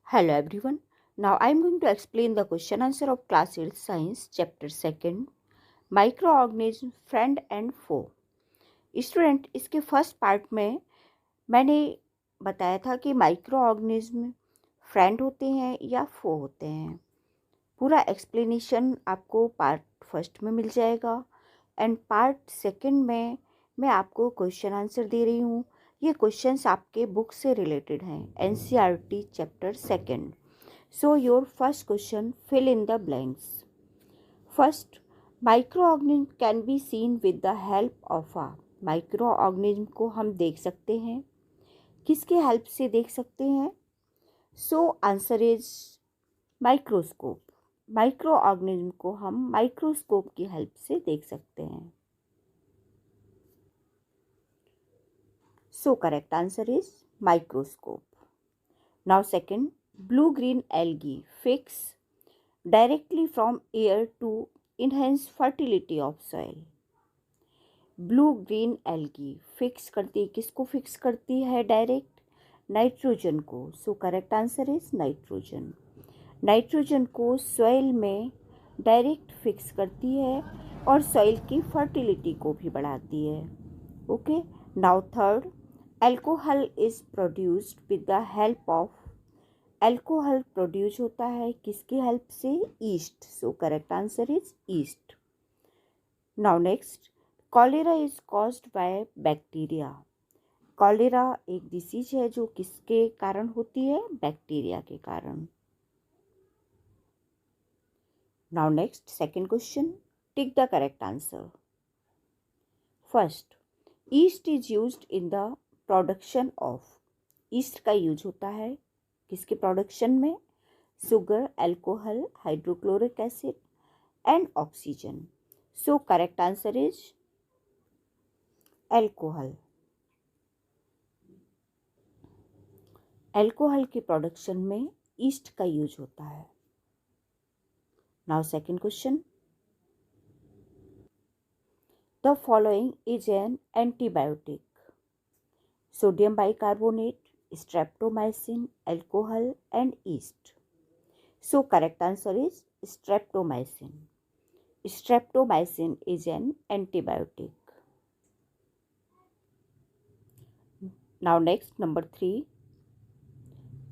Hello everyone. Now I am going to explain the question answer of class 8 science chapter 2 microorganism friend and foe. Student इसके first part में मैंने बताया था कि micro organism friend होते हैं या फो होते हैं। पूरा एक्सप्लेनेशन आपको पार्ट फर्स्ट में मिल जाएगा एंड पार्ट सेकंड में मैं आपको क्वेश्चन आंसर दे रही हूँ। ये क्वेश्चंस आपके बुक से रिलेटेड हैं, NCERT chapter 2। So your first question, fill in the blanks. First, microorganism can be seen with the help of a microorganism को हम देख सकते हैं। किसके हेल्प से देख सकते हैं? So answer is microscope. Microorganism को हम माइक्रोस्कोप की हेल्प से देख सकते हैं। So correct answer is microscope. Now second, blue-green algae fix directly from air to enhance fertility of soil. Blue green algae fix करती है, किसको फिक्स करती है? डायरेक्ट नाइट्रोजन को। सो correct answer is nitrogen. Nitrogen को सॉइल में direct fix करती है और सॉइल की फर्टिलिटी को भी बढ़ाती है। Okay, now third, alcohol is produced with the help of. Alcohol produce होता है किसकी हेल्प से? East. So correct answer is east. Now next, cholera is caused by bacteria. Cholera एक डिसीज है जो किसके कारण होती है? बैक्टीरिया के कारण। Now next second question, tick the correct answer. First, east is used in the production of. East का यूज होता है किसके प्रोडक्शन में? Sugar, alcohol, hydrochloric acid and oxygen. So correct answer is alcohol. Alcohol के production में yeast का use होता है। Now second question, the following is an antibiotic. Sodium bicarbonate, streptomycin, alcohol and yeast. So correct answer is streptomycin. Streptomycin is an antibiotic. Now next number 3,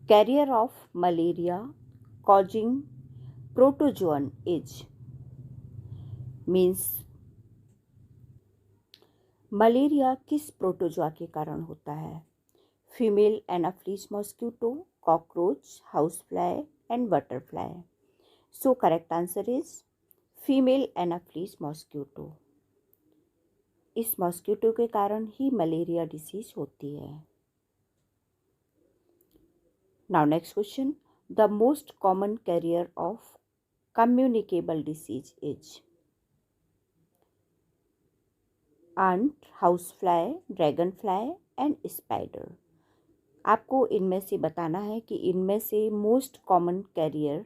carrier of malaria causing protozoan is, means malaria किस protozoa के कारण होता है? Female anopheles mosquito, cockroach, house fly and butterfly. So correct answer is female anopheles mosquito. इस mosquito के कारण ही malaria disease होती है। Now next question, the most common carrier of communicable disease is ant, housefly, dragonfly and spider. आपको इनमें से बताना है कि इनमें से मोस्ट कॉमन कैरियर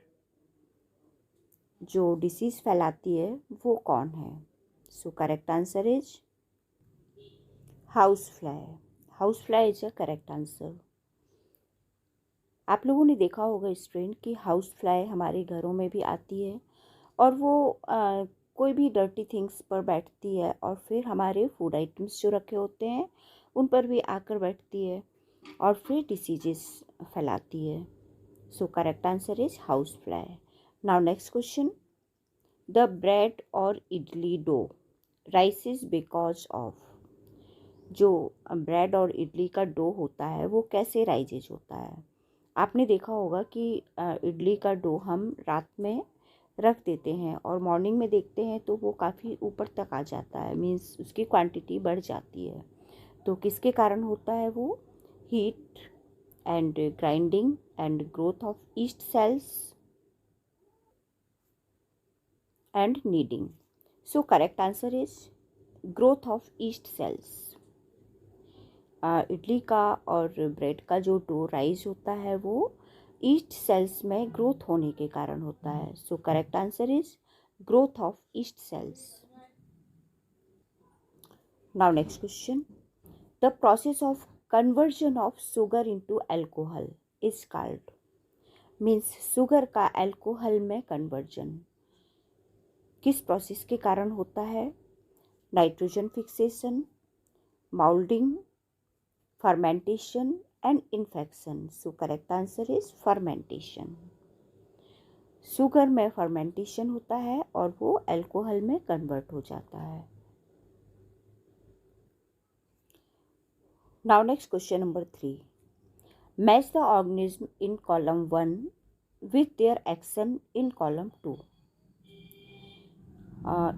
जो डिसीज फैलाती है वो कौन है? So correct answer is housefly. Housefly is a correct answer. आप लोगों ने देखा होगा स्टूडेंट कि हाउस फ्लाई हमारे घरों में भी आती है और वो कोई भी डर्टी थिंग्स पर बैठती है और फिर हमारे फूड आइटम्स जो रखे होते हैं उन पर भी आकर बैठती है और फिर डिसीजेस फैलाती है। So correct answer is house fly. Now next question, the bread और idli dough rises because of. जो ब्रेड और इडली का डो होता है वो कैसे राइजेज होता है? आपने देखा होगा कि इडली का डो हम रात में रख देते हैं और मॉर्निंग में देखते हैं तो वो काफ़ी ऊपर तक आ जाता है, मीन्स उसकी क्वांटिटी बढ़ जाती है। तो किसके कारण होता है वो? Heat and grinding and growth of yeast cells and kneading. So correct answer is growth of yeast cells. Idli का और ब्रेड का जो डो राइज होता है वो ईस्ट सेल्स में ग्रोथ होने के कारण होता है। So correct answer is growth of yeast sales. Now next question, the process of conversion of sugar into alcohol is called. Means sugar का अल्कोहल में कन्वर्जन किस प्रोसेस के कारण होता है? Nitrogen fixation, molding, fermentation and infection. So correct answer is fermentation. Sugar में fermentation होता है और वो अल्कोहल में कन्वर्ट हो जाता है. Now next question number 3. Match the organism in column 1 with their action in column 2.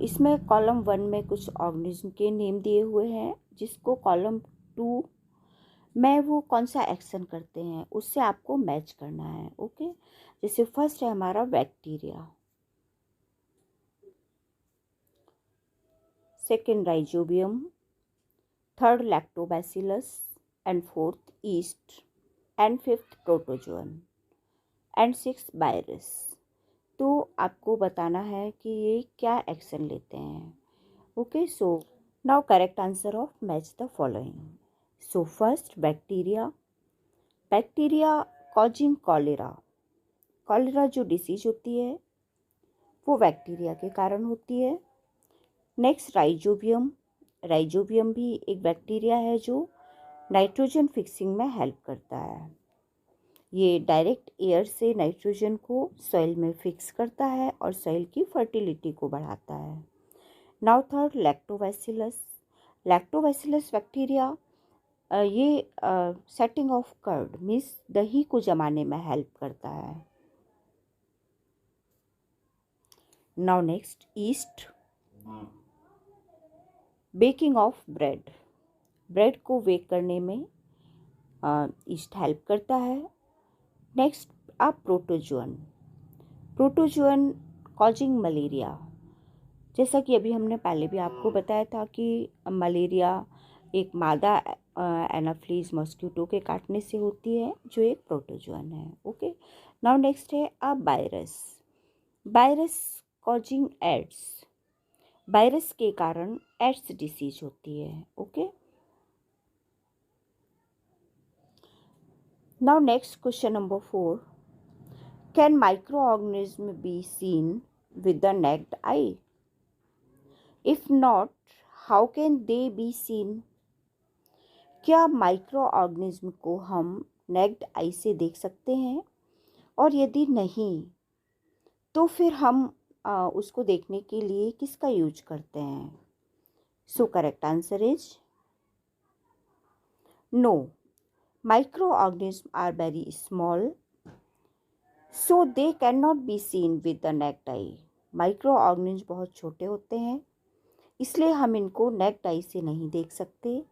इसमें कॉलम 1 में कुछ ऑर्गेनिज्म के नेम दिए हुए हैं जिसको कॉलम 2 में वो कौन सा एक्शन करते हैं उससे आपको मैच करना है. ओके, जैसे फर्स्ट है हमारा bacteria, second rhizobium, third lactobacillus and fourth east and fifth protozoan and six virus. तो आपको बताना है कि ये क्या एक्शन लेते हैं. Okay, so now correct answer of match the following. So first bacteria causing cholera. Cholera जो डिसीज होती है वो बैक्टीरिया के कारण होती है. नेक्स्ट राइजोबियम भी एक बैक्टीरिया है जो नाइट्रोजन फिक्सिंग में हेल्प करता है. ये डायरेक्ट एयर से नाइट्रोजन को सॉइल में फिक्स करता है और सॉइल की फर्टिलिटी को बढ़ाता है. नाउ थर्ड लैक्टोबैसिलस बैक्टीरिया, ये सेटिंग ऑफ कर्ड मीन्स दही को जमाने में हेल्प करता है. Now next east, baking of bread को बेक करने में ईस्ट हेल्प करता है. नेक्स्ट आप प्रोटोजोअन कॉजिंग मलेरिया. जैसा कि अभी हमने पहले भी आपको बताया था कि मलेरिया एक मादा एनाफ्लीज मॉस्किटो के काटने से होती है जो एक प्रोटोजोअन है. ओके, नाउ नेक्स्ट है अब वायरस कॉजिंग एड्स. वायरस के कारण एड्स डिसीज होती है. Okay, now next question number 4. Can micro organism be seen with the necked I? If not, how can they be seen? क्या micro organism को हम necked आई से देख सकते हैं? और यदि नहीं तो फिर हम उसको देखने के लिए किसका यूज करते हैं? So correct answer is no. Microorganisms are very small, so they cannot be seen with the naked eye. Microorganisms बहुत छोटे होते हैं इसलिए हम इनको naked eye से नहीं देख सकते.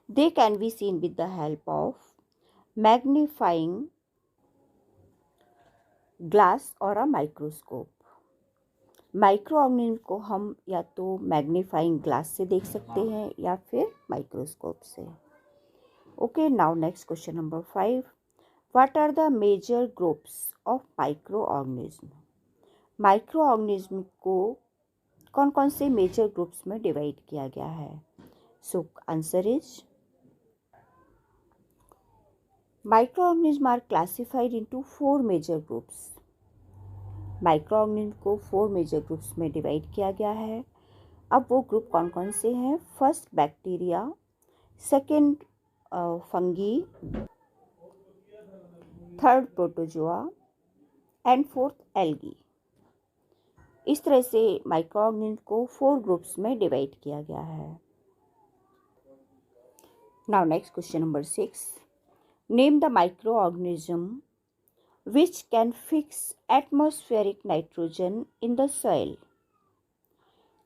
They can be seen with the help of magnifying glass और a microscope. माइक्रोऑर्गेनिज्म को हम या तो मैग्नीफाइंग ग्लास से देख सकते हैं या फिर माइक्रोस्कोप से. Okay, now next question number 5. What are the major groups of microorganism? Microorganism को कौन कौन से मेजर ग्रुप्स में डिवाइड किया गया है? So answer is microorganism are classified into 4 major groups. Microorganism को 4 मेजर ग्रुप्स में डिवाइड किया गया है. अब वो ग्रुप कौन कौन से हैं? First bacteria, second fungi, third protozoa and fourth algae. इस तरह से माइक्रोऑर्गेनिज्म को 4 ग्रुप्स में डिवाइड किया गया है. Now next question number 6. Name the microorganism which can fix atmospheric nitrogen in the soil.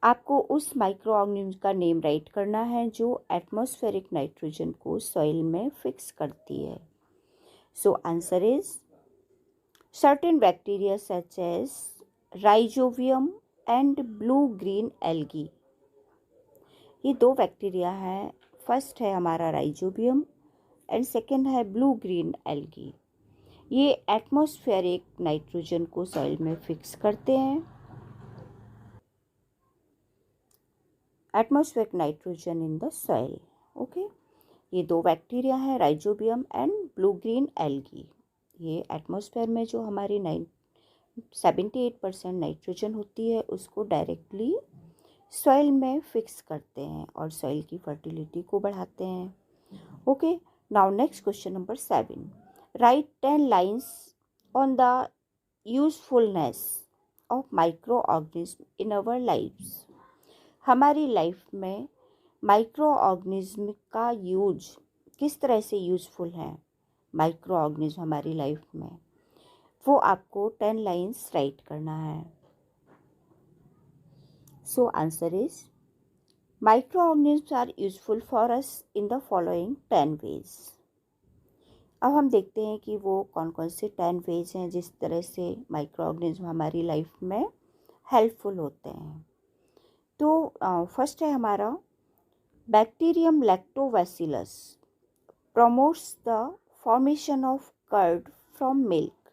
आपको उस माइक्रोऑर्गेनिज्म का नेम राइट करना है जो एटमॉस्फेरिक नाइट्रोजन को सॉइल में फिक्स करती है. So answer is certain bacteria such as rhizobium and blue green algae. ये 2 बैक्टीरिया हैं. फर्स्ट है हमारा राइजोबियम एंड सेकेंड है ब्लू ग्रीन एल्गी. ये एटमॉस्फेरिक नाइट्रोजन को सॉइल में फिक्स करते हैं. Atmospheric nitrogen in the soil. Okay, ये 2 बैक्टीरिया हैं rhizobium and blue green algae. ये एटमॉस्फेयर में जो हमारी 78% नाइट्रोजन होती है उसको डायरेक्टली सॉइल में फिक्स करते हैं और सॉइल की फर्टिलिटी को बढ़ाते हैं। Okay, now next question number 7, write 10 lines on the usefulness of micro organism in our lifes. हमारी लाइफ में माइक्रो ऑर्गेनिज्म का यूज किस तरह से यूजफुल है, माइक्रो ऑर्गेनिज्म हमारी लाइफ में, वो आपको 10 लाइन्स राइट करना है। So answer is microorganisms are useful for us in the following 10 ways. अब हम देखते हैं कि वो कौन कौन से 10 वेज हैं जिस तरह से माइक्रोऑर्गेनिज्म हमारी लाइफ में हेल्पफुल होते हैं। तो फर्स्ट है हमारा bacterium lactobacillus promotes the formation of curd from milk।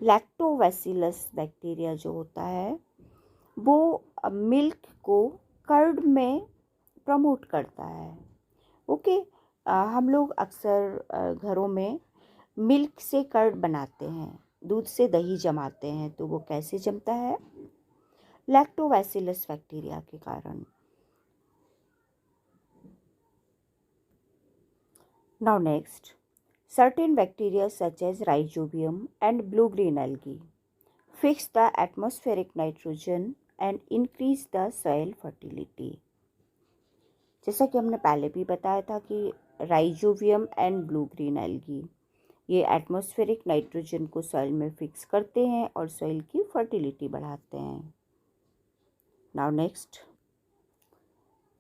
Lactobacillus bacteria जो होता है वो मिल्क को कर्ड में प्रमोट करता है। ओके, हम लोग अक्सर घरों में मिल्क से कर्ड बनाते हैं, दूध से दही जमाते हैं, तो वो कैसे जमता है, लैक्टोबैसिलस बैक्टीरिया के कारण। Now next, certain bacteria such as rhizobium and blue-green algae fix the atmospheric nitrogen and increase the soil fertility। जैसा कि हमने पहले भी बताया था कि rhizobium and blue green algae ये एटमॉस्फेरिक नाइट्रोजन को सॉइल में फिक्स करते हैं और सॉइल की फर्टिलिटी बढ़ाते हैं। Now next,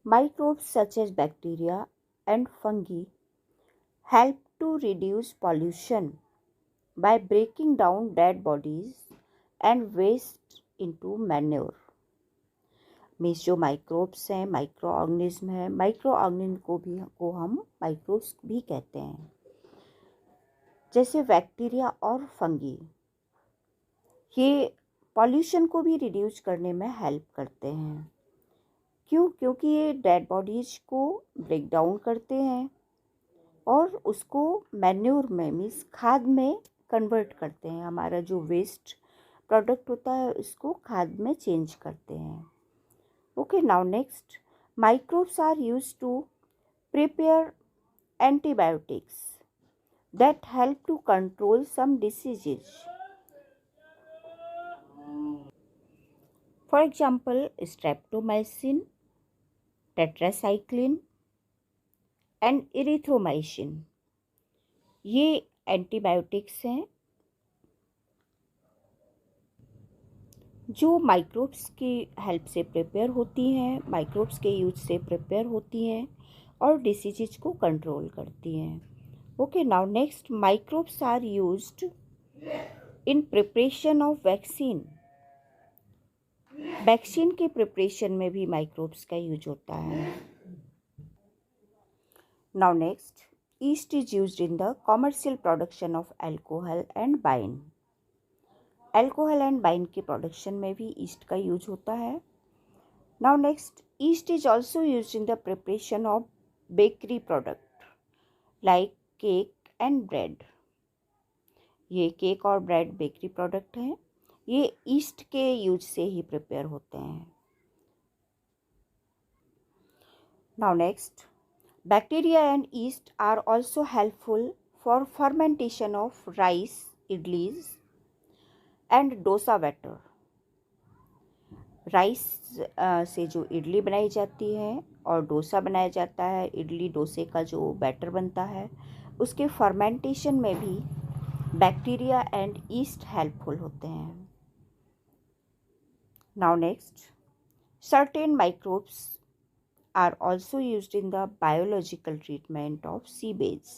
microbes such as bacteria and fungi help to reduce pollution by breaking down dead bodies and waste into manure। Means जो माइक्रोब्स हैं, माइक्रो ऑर्गेनिज्म है, माइक्रो ऑर्गेनिज्म को हम माइक्रोब्स भी कहते हैं, जैसे बैक्टीरिया और फंगी, ये पॉल्यूशन को भी रिड्यूस करने में हेल्प करते हैं। क्यों? क्योंकि ये डेड बॉडीज को ब्रेक डाउन करते हैं और उसको मैन्योर में मीन्स खाद में कन्वर्ट करते हैं। हमारा जो वेस्ट प्रोडक्ट होता है उसको खाद में चेंज करते हैं। Okay, now next, microbes are used to prepare antibiotics that help to control some diseases. For example streptomycin, tetracycline and erythromycin, ये एंटीबायोटिक्स हैं जो माइक्रोब्स की हेल्प से प्रिपेयर होती हैं, माइक्रोब्स के यूज से प्रिपेयर होती हैं और डिसीजेज को कंट्रोल करती हैं। Okay, now next, microbes are used in preparation of vaccine. Vaccine के प्रिपरेशन में भी माइक्रोब्स का यूज होता है। Now next, yeast is used in the commercial production of alcohol and wine। Alcohol and wine के production में भी east का यूज होता है। Now next, east is also use in the preparation of bakery product like cake and bread. ये cake और bread bakery product हैं, ये ईस्ट के यूज से ही प्रिपेयर होते हैं। Now next, bacteria and yeast are also helpful for fermentation of rice, idlis and dosa batter। Rice से जो इडली बनाई जाती है और डोसा बनाया जाता है, इडली डोसे का जो बैटर बनता है, उसके फर्मेंटेशन में भी बैक्टीरिया एंड ईस्ट हेल्पफुल होते हैं। Now next, certain microbes are also used in the biological treatment of sewage.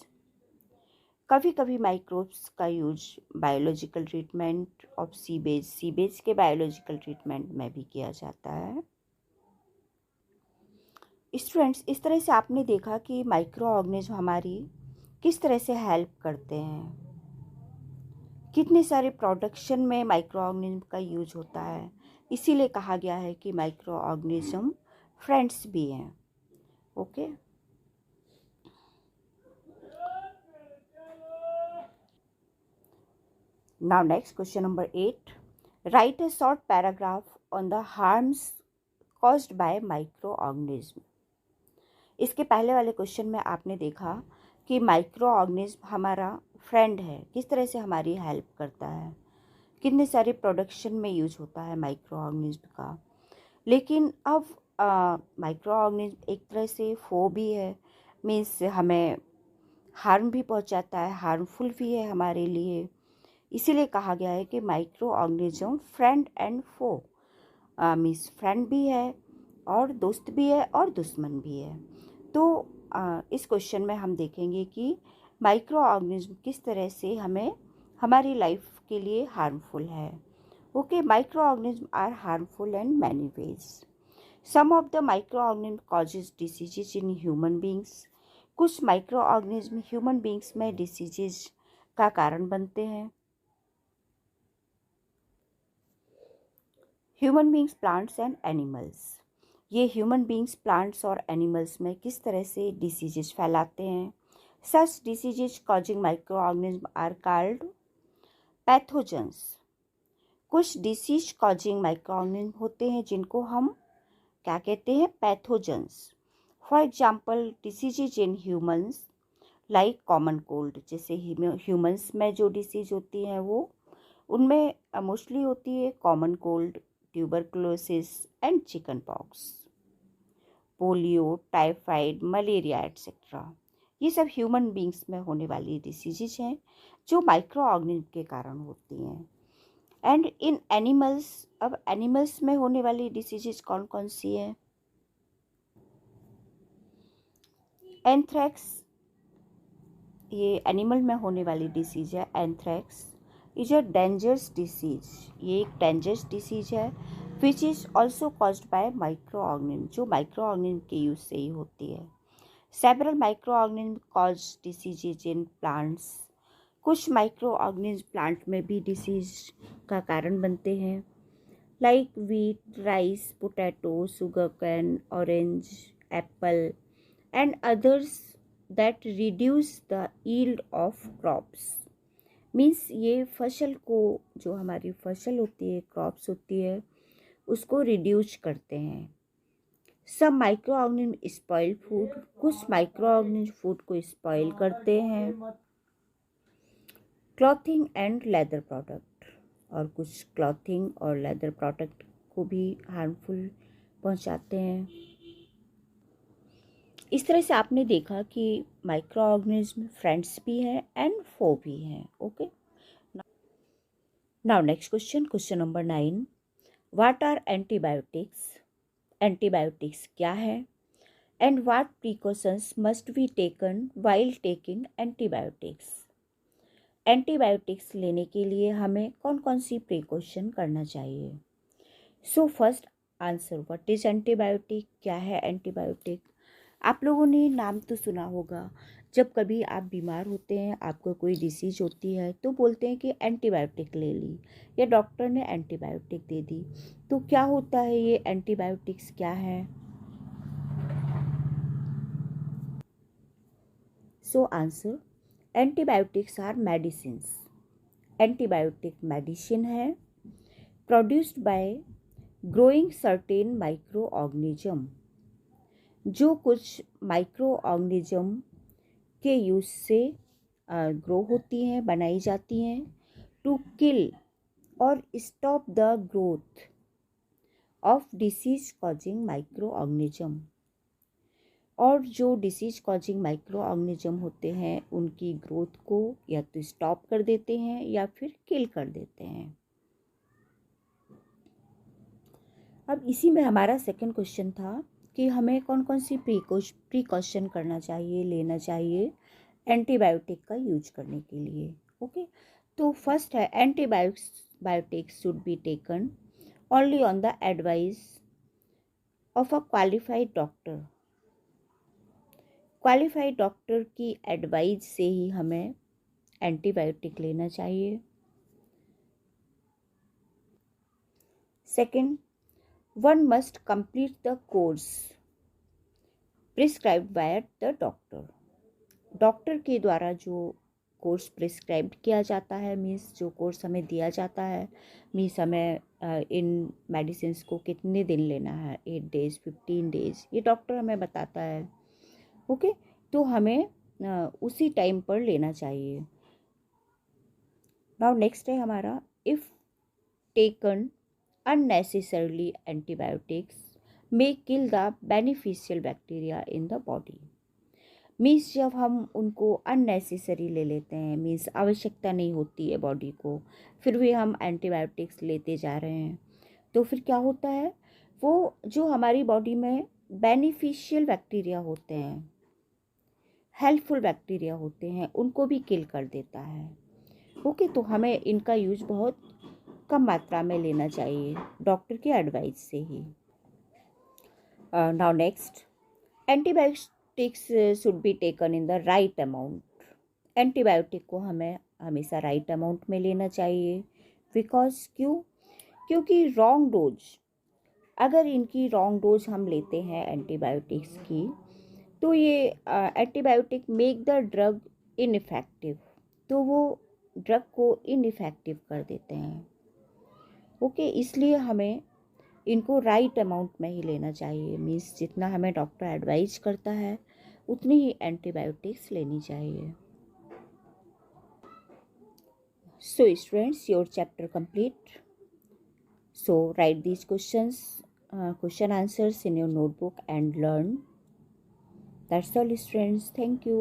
कभी कभी माइक्रोब्स का use biological treatment of sewage के बायोलॉजिकल ट्रीटमेंट में भी किया जाता है। स्टूडेंट्स, इस तरह से आपने देखा कि माइक्रो ऑर्गेनिज्म हमारी किस तरह से हेल्प करते हैं, कितने सारे प्रोडक्शन में माइक्रो ऑर्गेनिज्म का यूज होता है। इसीलिए कहा गया है कि माइक्रो ऑर्गेनिज्म फ्रेंड्स भी हैं। Okay, Now next question number 8. Write a short paragraph on the harms caused by microorganism. इसके पहले वाले क्वेश्चन में आपने देखा कि माइक्रो ऑर्गेनिज्म हमारा फ्रेंड है, किस तरह से हमारी हेल्प करता है, कितने सारे प्रोडक्शन में यूज होता है माइक्रो ऑर्गेनिज्म का। लेकिन अब माइक्रो ऑर्गेनिज्म एक तरह से फो भी है, मीन्स हमें हार्म भी पहुंचाता है, हार्मफुल भी है हमारे लिए। इसीलिए कहा गया है कि micro organism friend and foe, means friend भी है और दोस्त भी है और दुश्मन भी है। तो इस क्वेश्चन में हम देखेंगे कि माइक्रो ऑर्गेनिज्म किस तरह से हमें हमारी लाइफ के लिए हार्मफुल है। Okay, micro organism are harmful in many ways. Some of the micro organism causes diseases in human beings. कुछ माइक्रो ऑर्गेनिज्म ह्यूमन बींग्स में डिसीजेज का कारण बनते हैं। Human beings, plants and animals. ये ह्यूमन बींग्स, प्लांट्स और animals में किस तरह से डिसीजेज फैलाते हैं। Such diseases causing micro organism are called pathogens. कुछ डिसीज कॉजिंग माइक्रो ऑर्गेनिज्म होते हैं जिनको हम क्या कहते हैं, pathogens. For example diseases in humans like common cold. जैसे ह्यूमन्स में जो डिसीज होती हैं वो उनमें मोस्टली होती है common cold, tuberculosis and chicken pox, polio, typhoid, malaria etcetera. ये सब ह्यूमन बींग्स में होने वाली डिसीजेज हैं जो माइक्रो ऑर्गेनिज्म के कारण होती हैं। एंड इन एनिमल्स, अब एनिमल्स में होने वाली डिसीजेज कौन कौन सी हैं। एंथ्रैक्स, ये एनिमल में होने वाली डिसीज है। Anthrax is a dangerous disease, ये एक डेंजरस डिसीज है which is also caused by micro organism, जो माइक्रो ऑर्गेनिज्म के यूज से ही होती है। Several micro organism cause diseases in plants. कुछ माइक्रो ऑर्गेनिज्म प्लांट में भी डिसीज का कारण बनते हैं, like wheat, rice, potato, sugar cane, orange, Apple and others that reduce the yield of crops. Means ये फसल को, जो हमारी फसल होती है, क्रॉप्स होती है, उसको रिड्यूस करते हैं। सब माइक्रो ऑर्गेनिज्म स्पॉइल फूड, कुछ माइक्रो ऑर्गेनिज्म फूड को स्पॉइल करते हैं। क्लॉथिंग एंड लेदर प्रोडक्ट, और कुछ क्लॉथिंग और लेदर प्रोडक्ट को भी हार्मफुल पहुंचाते हैं। इस तरह से आपने देखा कि माइक्रो ऑर्गेनिज्म फ्रेंड्स भी हैं एंड फो भी हैं। Okay, now next question, question number 9। What are antibiotics. Antibiotics क्या है and what precautions must be taken while taking antibiotics. Antibiotics लेने के लिए हमें कौन कौन सी प्रिकॉशन करना चाहिए। So first answer, what is antibiotic, क्या है एंटीबायोटिक। आप लोगों ने नाम तो सुना होगा, जब कभी आप बीमार होते हैं, आपको कोई डिसीज होती है तो बोलते हैं कि एंटीबायोटिक ले ली, या डॉक्टर ने एंटीबायोटिक दे दी। तो क्या होता है ये एंटीबायोटिक्स, क्या है। So answer, antibiotics are medicines. Antibiotic medicine है produced by growing certain micro organism, जो कुछ माइक्रो ऑर्गेनिज्म के यूज से ग्रो होती हैं, बनाई जाती हैं, टू किल और stop the growth of disease causing micro organism. और जो डिसीज कॉजिंग माइक्रो ऑर्गेनिज्म होते हैं उनकी ग्रोथ को या तो स्टॉप कर देते हैं या फिर किल कर देते हैं। अब इसी में हमारा सेकंड क्वेश्चन था कि हमें कौन कौन सी प्रिकॉशन करना चाहिए, लेना चाहिए एंटीबायोटिक का यूज करने के लिए। ओके, तो फर्स्ट है antibiotics should be taken only on the advice of a qualified doctor. Qualified doctor की एडवाइस से ही हमें एंटीबायोटिक लेना चाहिए। Second, one must complete the course prescribed by the doctor. Doctor के द्वारा जो कोर्स प्रिस्क्राइब किया जाता है, मीन्स जो कोर्स हमें दिया जाता है, मीन्स हमें इन मेडिसिन को कितने दिन लेना है, 8 डेज 15 डेज, ये डॉक्टर हमें बताता है। ओके, तो हमें उसी टाइम पर लेना चाहिए। नाउ नेक्स्ट है हमारा, if taken unnecessarily antibiotics may kill the beneficial bacteria in the body। Means जब हम उनको अननेसेसरी ले लेते हैं, मीन्स आवश्यकता नहीं होती है बॉडी को, फिर भी हम एंटीबायोटिक्स लेते जा रहे हैं, तो फिर क्या होता है, वो जो हमारी बॉडी में बेनिफिशियल बैक्टीरिया होते हैं, हेल्पफुल बैक्टीरिया होते हैं, उनको भी किल कर देता है। ओके, तो हमें इनका यूज बहुत कम मात्रा में लेना चाहिए, डॉक्टर की एडवाइस से ही। Now next, antibiotics should be taken in the right amount. Antibiotic को हमें हमेशा राइट अमाउंट में लेना चाहिए, बिकॉज क्योंकि रॉन्ग डोज, अगर इनकी रॉन्ग डोज हम लेते हैं एंटीबायोटिक्स की, तो ये antibiotic make the drug ineffective, तो वो ड्रग को इनइफेक्टिव कर देते हैं। ओके, इसलिए हमें इनको राइट अमाउंट में ही लेना चाहिए, मीन्स जितना हमें डॉक्टर एडवाइज करता है उतनी ही एंटीबायोटिक्स लेनी चाहिए। So students, your chapter complete. So right these question answers in your notebook and learn. That's all students. Thank you.